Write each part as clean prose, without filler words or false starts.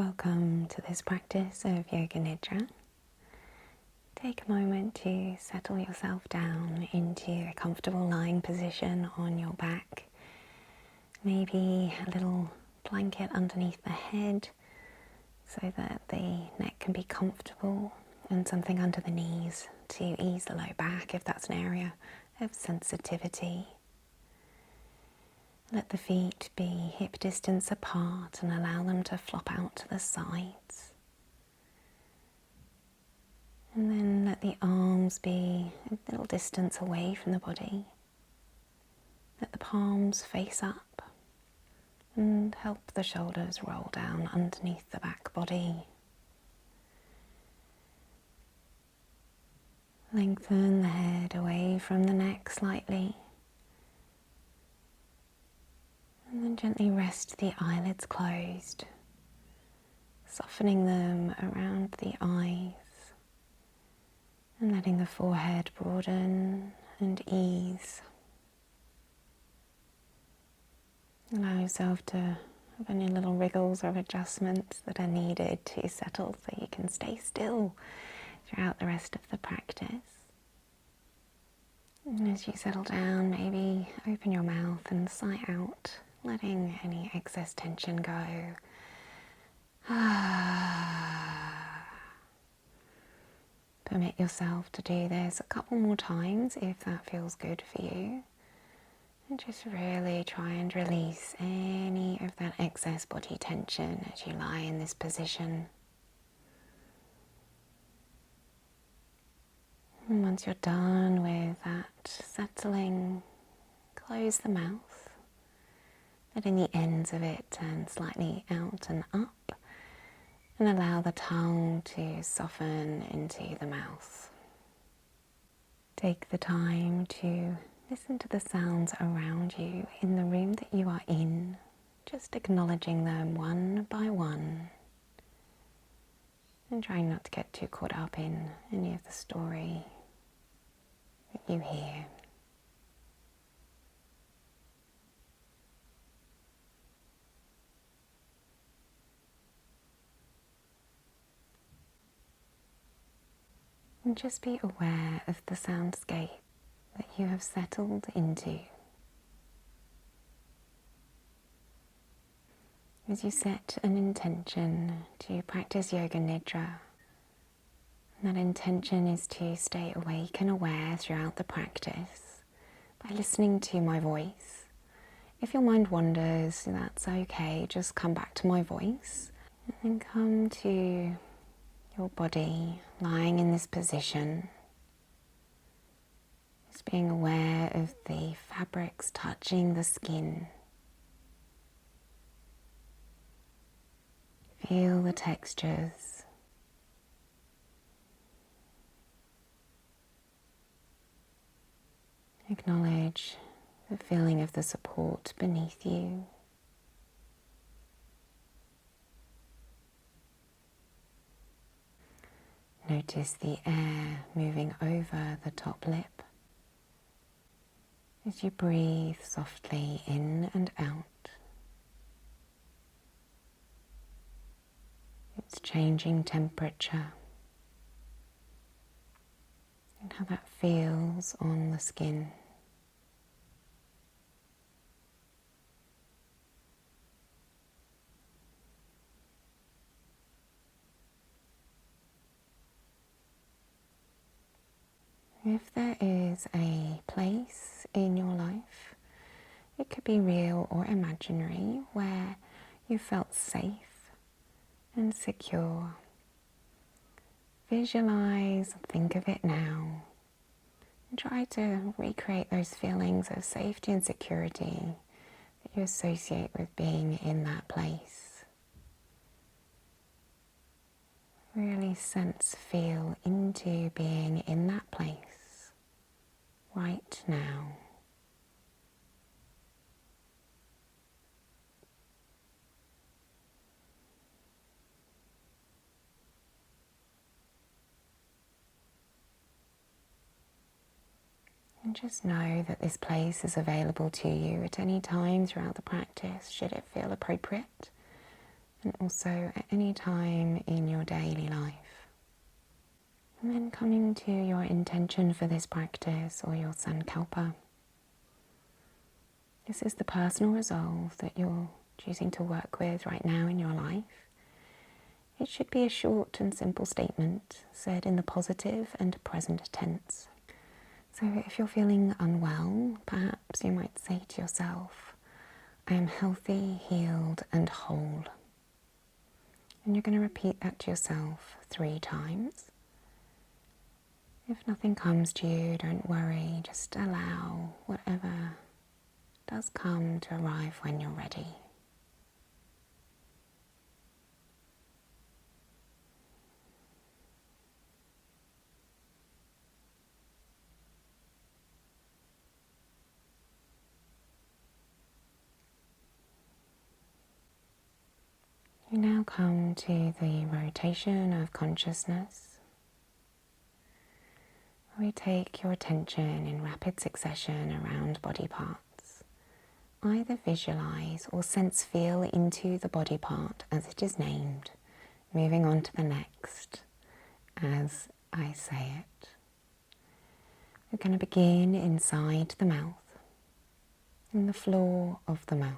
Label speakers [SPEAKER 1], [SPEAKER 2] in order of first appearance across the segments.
[SPEAKER 1] Welcome to this practice of Yoga Nidra. Take a moment to settle yourself down into a comfortable lying position on your back. Maybe a little blanket underneath the head so that the neck can be comfortable, and something under the knees to ease the low back if that's an area of sensitivity. Let the feet be hip distance apart and allow them to flop out to the sides. And then let the arms be a little distance away from the body. Let the palms face up and help the shoulders roll down underneath the back body. Lengthen the head away from the neck slightly. And then gently rest the eyelids closed, softening them around the eyes and letting the forehead broaden and ease. Allow yourself to have any little wriggles or adjustments that are needed to settle so you can stay still throughout the rest of the practice. And as you settle down, maybe open your mouth and sigh out, letting any excess tension go. Permit yourself to do this a couple more times if that feels good for you. And just really try and release any of that excess body tension as you lie in this position. And once you're done with that settling, close the mouth, letting the ends of it turn slightly out and up, and allow the tongue to soften into the mouth. Take the time to listen to the sounds around you in the room that you are in, just acknowledging them one by one, and trying not to get too caught up in any of the story that you hear. And just be aware of the soundscape that you have settled into. As you set an intention to practice Yoga Nidra, that intention is to stay awake and aware throughout the practice by listening to my voice. If your mind wanders, that's okay, just come back to my voice and then come to your body lying in this position. Just being aware of the fabrics touching the skin. Feel the textures. Acknowledge the feeling of the support beneath you. Notice the air moving over the top lip as you breathe softly in and out. Its changing temperature and how that feels on the skin. If there is a place in your life, it could be real or imaginary, where you felt safe and secure, visualize, think of it now, and try to recreate those feelings of safety and security that you associate with being in that place. Really feel into being in that place right now. And just know that this place is available to you at any time throughout the practice, should it feel appropriate. and also at any time in your daily life. And then coming to your intention for this practice, or your sankalpa. This is the personal resolve that you're choosing to work with right now in your life. It should be a short and simple statement said in the positive and present tense. So if you're feeling unwell, perhaps you might say to yourself, I am healthy, healed, and whole. And you're going to repeat that to yourself 3 times. If nothing comes to you, don't worry, just allow whatever does come to arrive when you're ready. You now come to the rotation of consciousness. We take your attention in rapid succession around body parts. Either visualize or sense feel into the body part as it is named, moving on to the next as I say it. We're going to begin inside the mouth, in the floor of the mouth.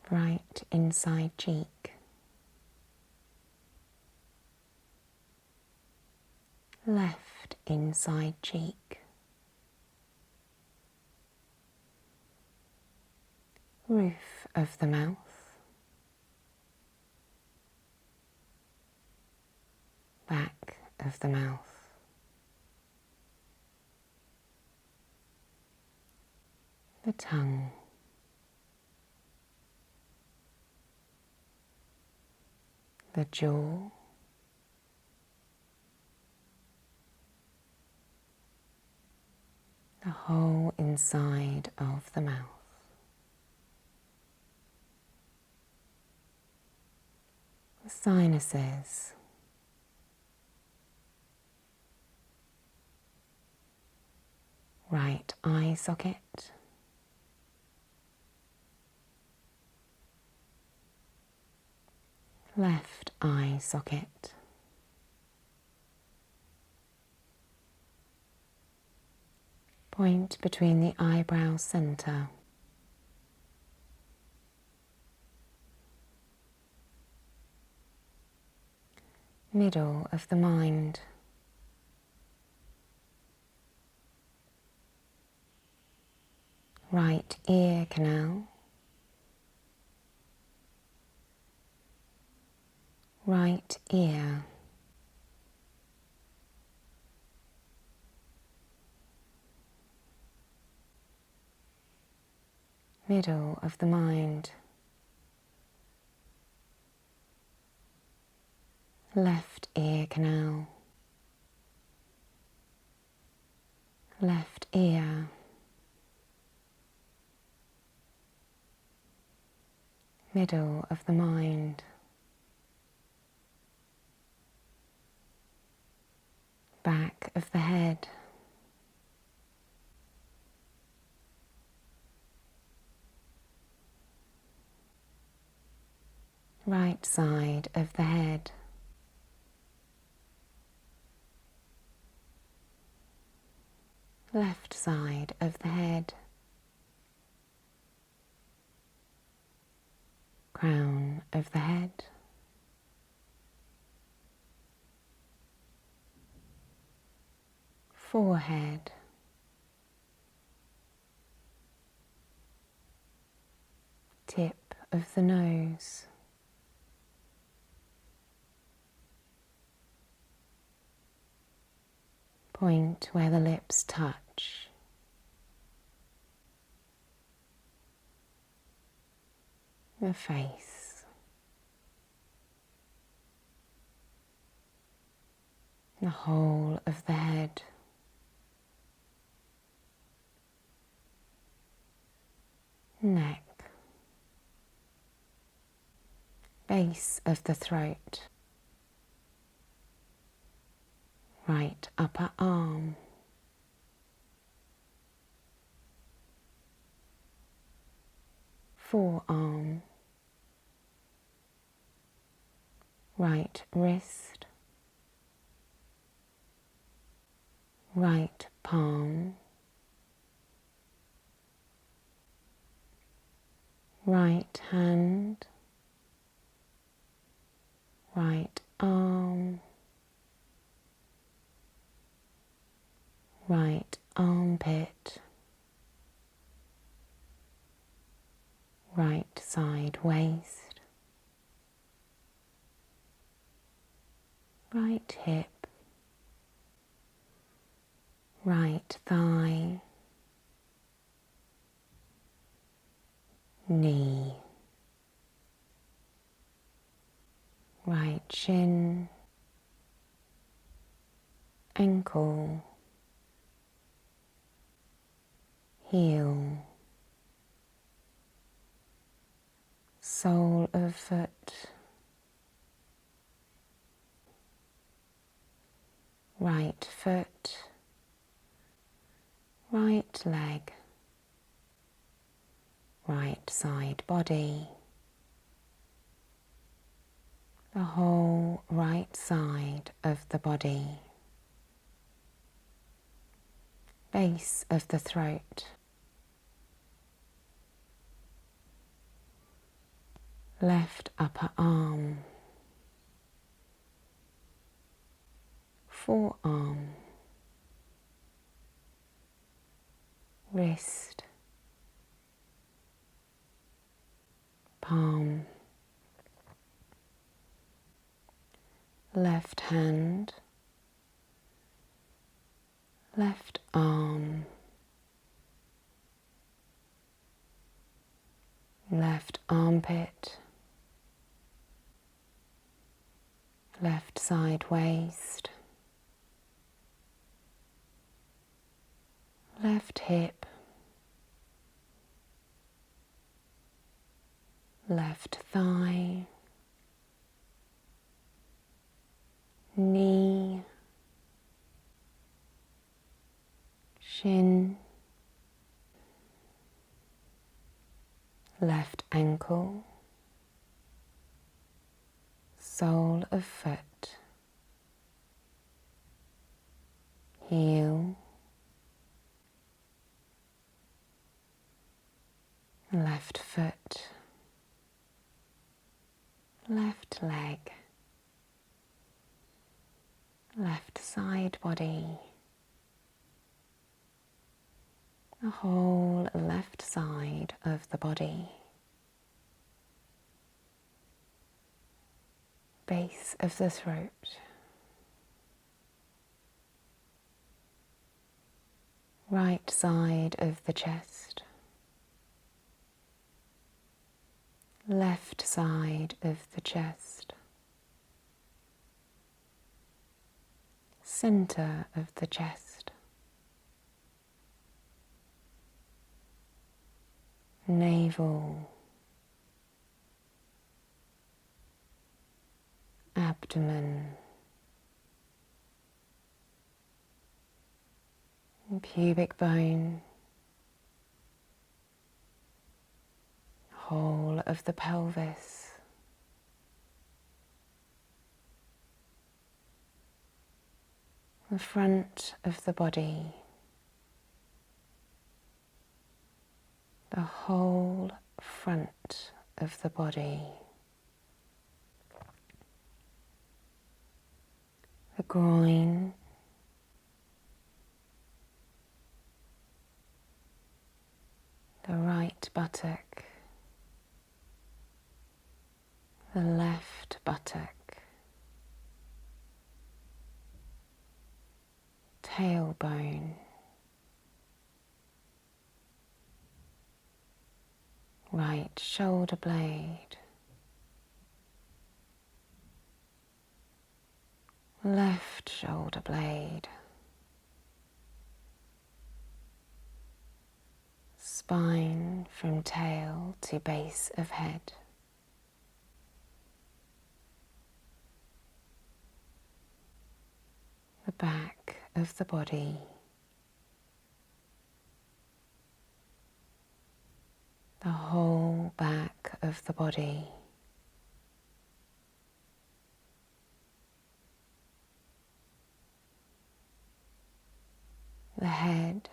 [SPEAKER 1] Right inside cheek, left inside cheek, roof of the mouth, back of the mouth, the tongue, the jaw, the whole inside of the mouth. The sinuses, right eye socket, left eye socket, point between the eyebrow center, middle of the mind, right ear canal, right ear, middle of the mind, left ear canal, left ear, middle of the mind, back of the head, right side of the head, left side of the head, crown of the head, forehead, tip of the nose, point where the lips touch, the face, the whole of the head, neck, base of the throat, right upper arm, forearm, right wrist, right palm, right hand, right arm, right armpit, right side waist, right hip, right thigh, knee, right shin, ankle, heel, sole of foot, right foot, right leg, right side body, the whole right side of the body, base of the throat, left upper arm, forearm, wrist, palm, left hand, left arm, left armpit, left side waist, left hip, left thigh, knee, shin, left ankle, sole of foot, heel, left foot, left leg, left side body, the whole left side of the body, base of the throat, right side of the chest, left side of the chest, center of the chest, navel, abdomen, pubic bone, whole of the pelvis, the front of the body, the whole front of the body, the groin, the right buttock, the left buttock, tailbone, right shoulder blade, left shoulder blade, spine from tail to base of head, the back of the body, the whole back, of the body, the head,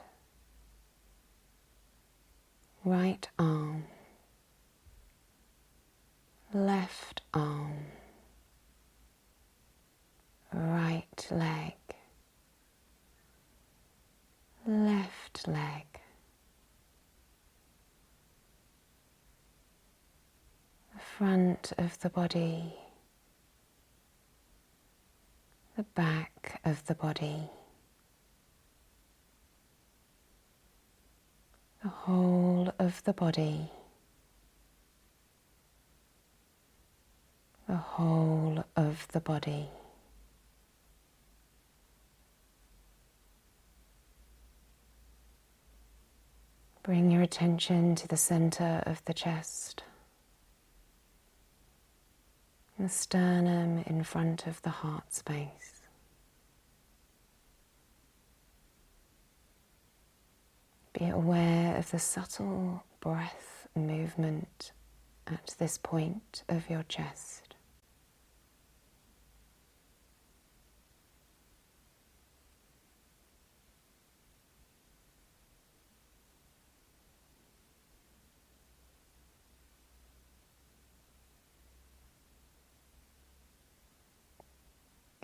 [SPEAKER 1] right arm, left arm, right leg, left leg, the front of the body, the back of the body, the whole of the body, the whole of the body. Bring your attention to the center of the chest, the sternum in front of the heart space. Be aware of the subtle breath movement at this point of your chest.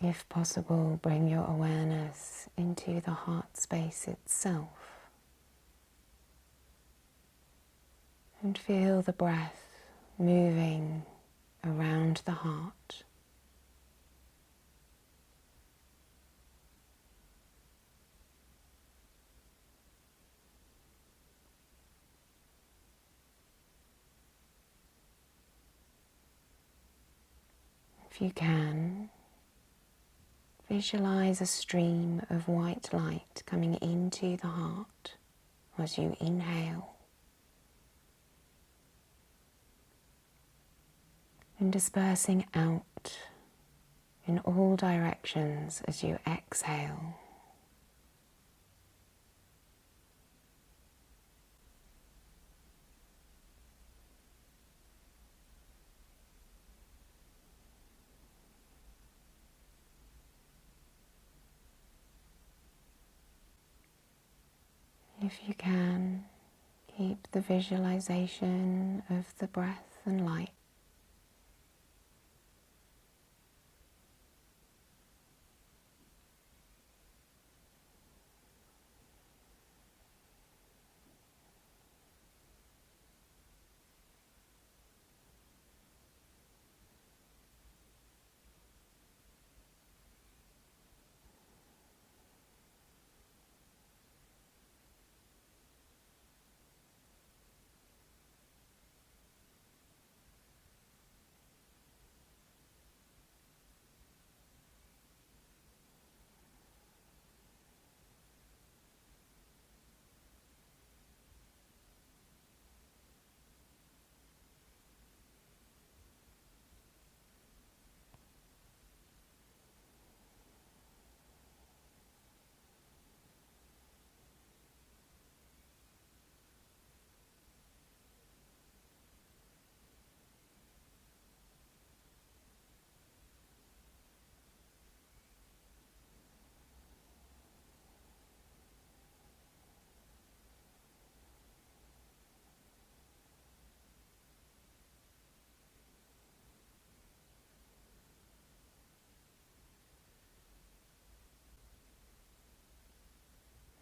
[SPEAKER 1] If possible, bring your awareness into the heart space itself and feel the breath moving around the heart. If you can, visualize a stream of white light coming into the heart as you inhale and dispersing out in all directions as you exhale. If you can, keep the visualization of the breath and light.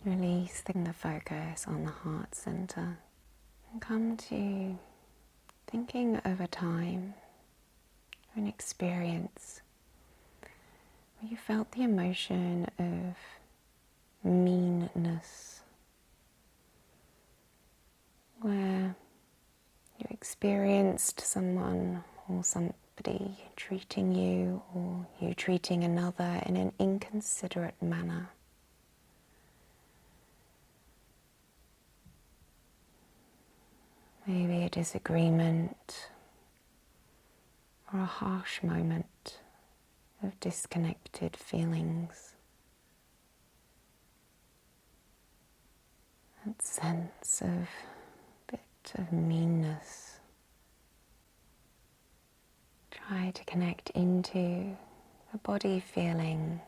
[SPEAKER 1] Releasing the focus on the heart center and come to thinking of a time or an experience where you felt the emotion of meanness, where you experienced someone or somebody treating you or you treating another in an inconsiderate manner. Maybe a disagreement or a harsh moment of disconnected feelings. That sense of a bit of meanness Try to connect into the body feeling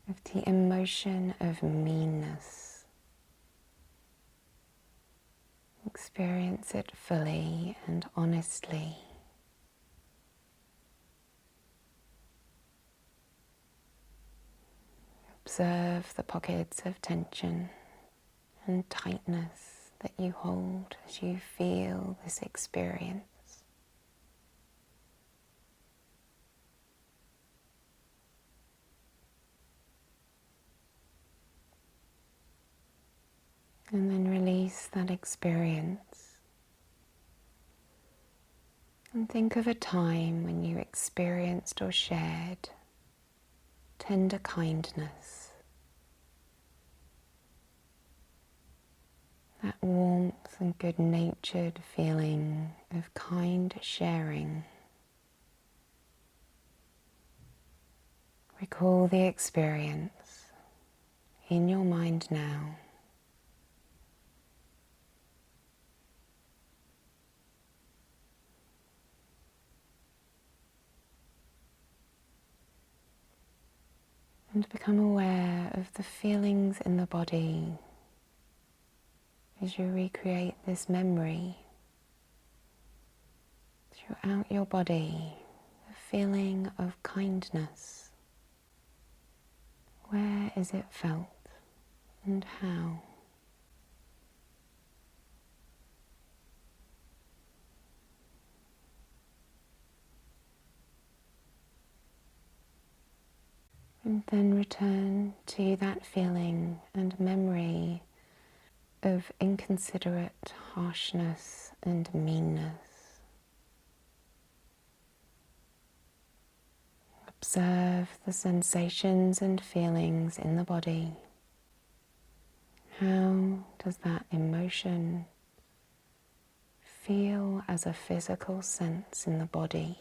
[SPEAKER 1] of the emotion of meanness. Experience it fully and honestly. Observe the pockets of tension and tightness that you hold as you feel this experience. And then release that experience. And think of a time when you experienced or shared tender kindness. That warmth and good-natured feeling of kind sharing. Recall the experience in your mind now. And become aware of the feelings in the body as you recreate this memory. Throughout your body, a feeling of kindness. Where is it felt and how? And then return to that feeling and memory of inconsiderate harshness and meanness. Observe the sensations and feelings in the body. How does that emotion feel as a physical sense in the body?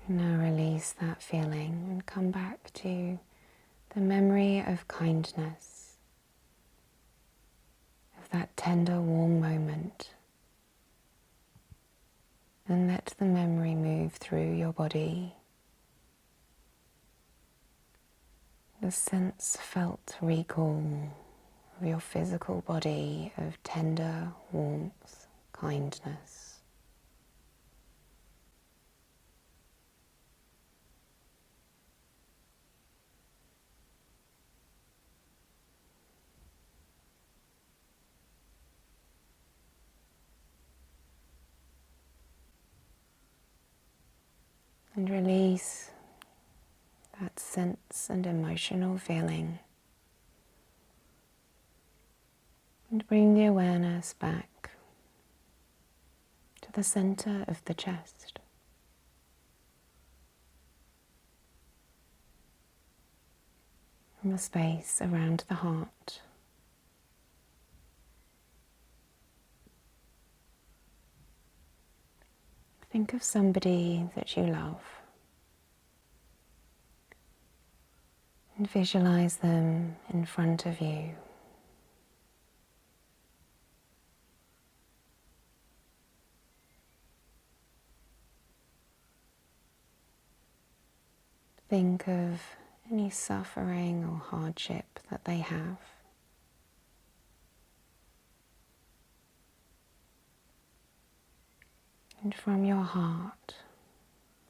[SPEAKER 1] Now release that feeling and come back to the memory of kindness, of that tender, warm moment. And let the memory move through your body. The sense felt recall of your physical body of tender warmth, kindness. And release that sense and emotional feeling. And bring the awareness back to the center of the chest. From the space around the heart. Think of somebody that you love. And visualize them in front of you. Think of any suffering or hardship that they have. And from your heart,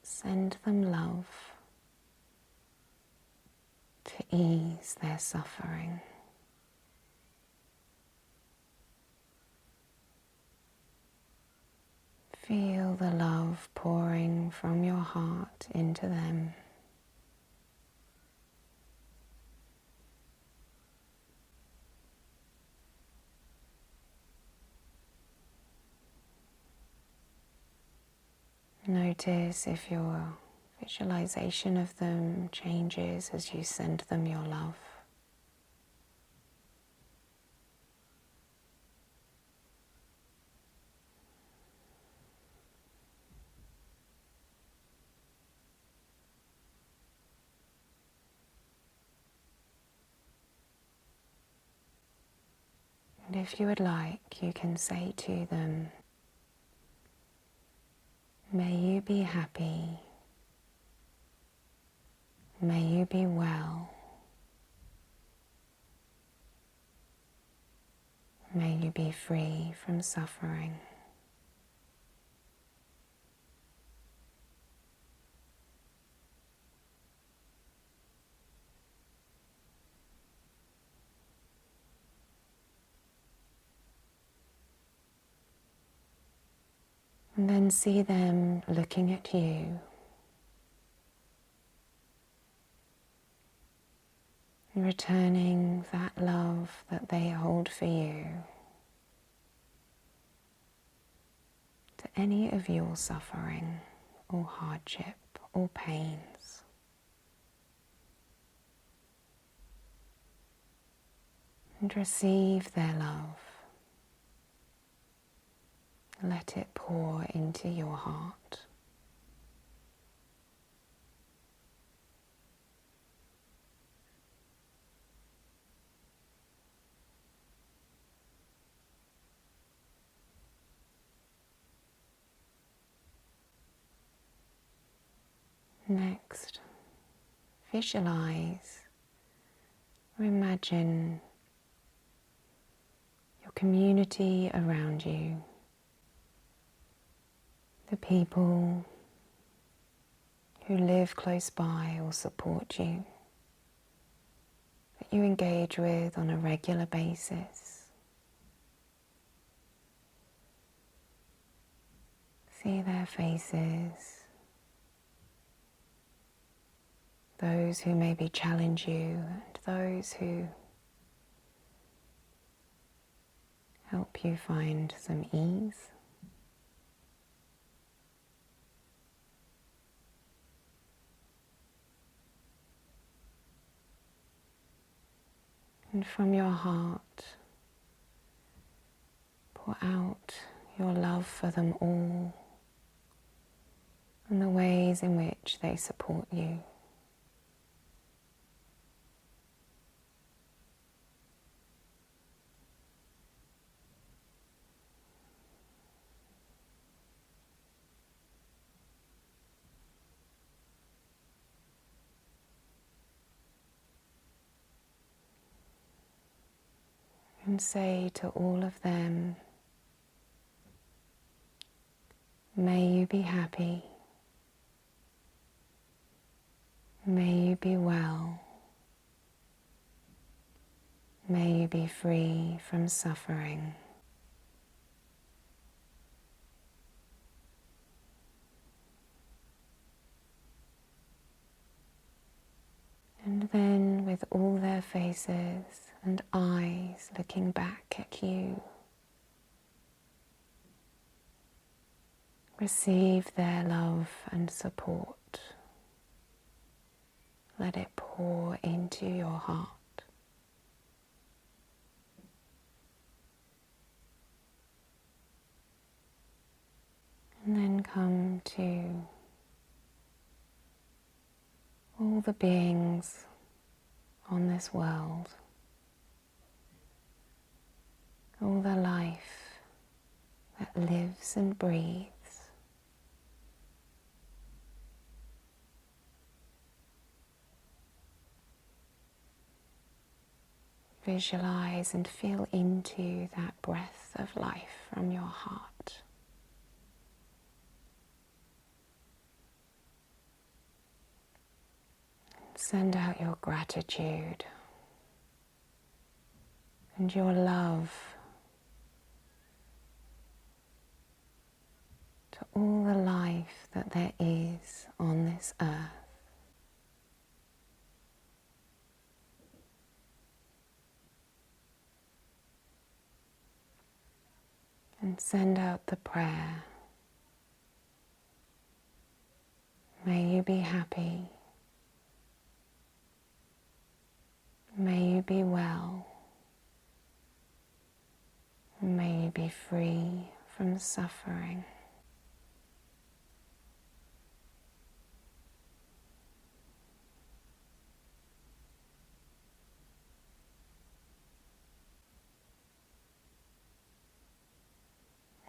[SPEAKER 1] send them love to ease their suffering. Feel the love pouring from your heart into them. Notice if your visualization of them changes as you send them your love. if you would like, you can say to them, may you be happy, may you be well, may you be free from suffering. And then see them looking at you, returning that love that they hold for you to any of your suffering or hardship or pains. And receive their love. Let it pour into your heart. Next, visualize or imagine your community around you, the people who live close by or support you, that you engage with on a regular basis. See their faces, those who maybe challenge you and those who help you find some ease. And from your heart, pour out your love for them all and the ways in which they support you. And say to all of them, may you be happy, may you be well, may you be free from suffering. And then with all their faces and eyes looking back at you, receive their love and support. Let it pour into your heart. And then come to all the beings on this world, all the life that lives and breathes. Visualize and feel into that breath of life from your heart. Send out your gratitude and your love to all the life that there is on this earth. And send out the prayer. May you be happy. May you be well. May you be free from suffering.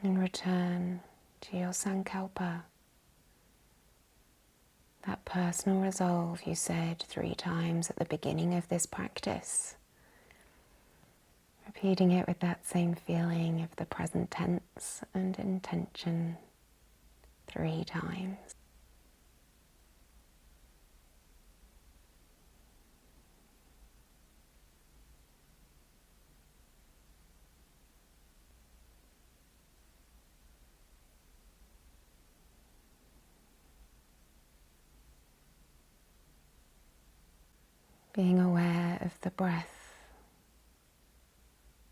[SPEAKER 1] and return to your sankalpa, that personal resolve you said 3 times at the beginning of this practice. Repeating it with that same feeling of the present tense and intention 3 times. Being aware of the breath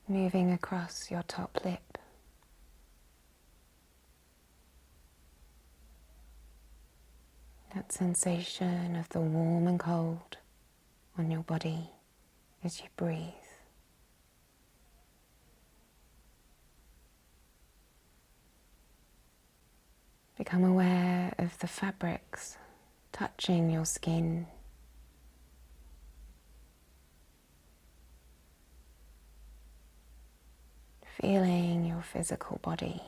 [SPEAKER 1] moving across your top lip. That sensation of the warm and cold on your body as you breathe. Become aware of the fabrics touching your skin. Feeling your physical body.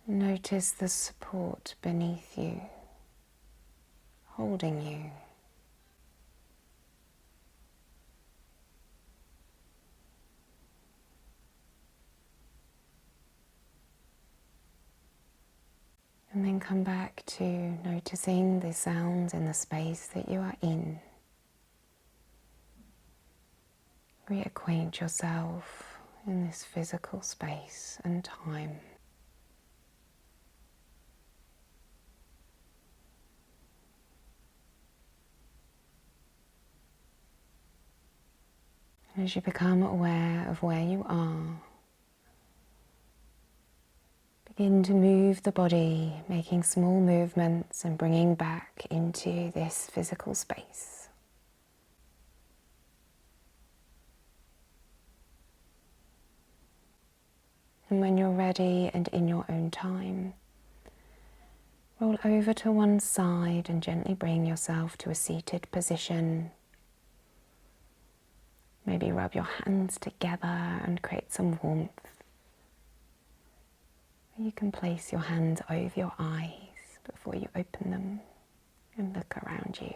[SPEAKER 1] Notice the support beneath you, holding you. And then come back to noticing the sounds in the space that you are in. Reacquaint yourself in this physical space and time. And as you become aware of where you are, begin to move the body, making small movements and bringing back into this physical space. And when you're ready and in your own time, roll over to one side and gently bring yourself to a seated position. Maybe rub your hands together and create some warmth. You can place your hands over your eyes before you open them and look around you.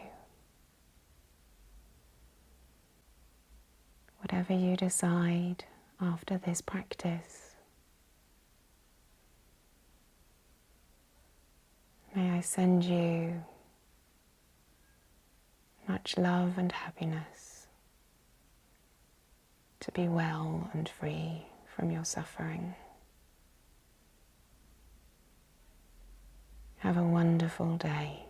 [SPEAKER 1] Whatever you decide after this practice, may I send you much love and happiness to be well and free from your suffering. Have a wonderful day.